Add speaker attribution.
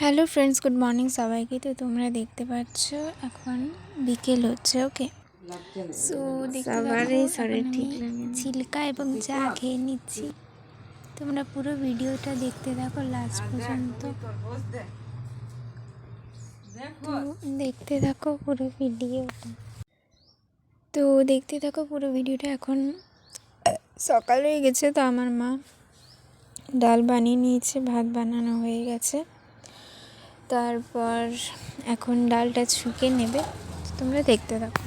Speaker 1: Hello friends, good morning সবাইকে। তো তোমরা দেখতে পাচ্ছ এখন বিকেল হচ্ছে। ওকে, সো দেখতে থাকো। এখন আমি ছিলকা এবং চা খেয়ে নিচ্ছি। তোমরা পুরো ভিডিওটা দেখতে থাকো লাস্ট পর্যন্ত। দেখতে থাকো পুরো ভিডিওটা। তো দেখতে থাকো পুরো ভিডিওটা। এখন সকাল হয়ে গেছে, তো আমার মা ডাল বানিয়ে নিয়েছে, ভাত বানানো হয়ে গেছে। তারপর এখন ডালটা ছুঁকে নেবে, তোমরা দেখতে থাকো।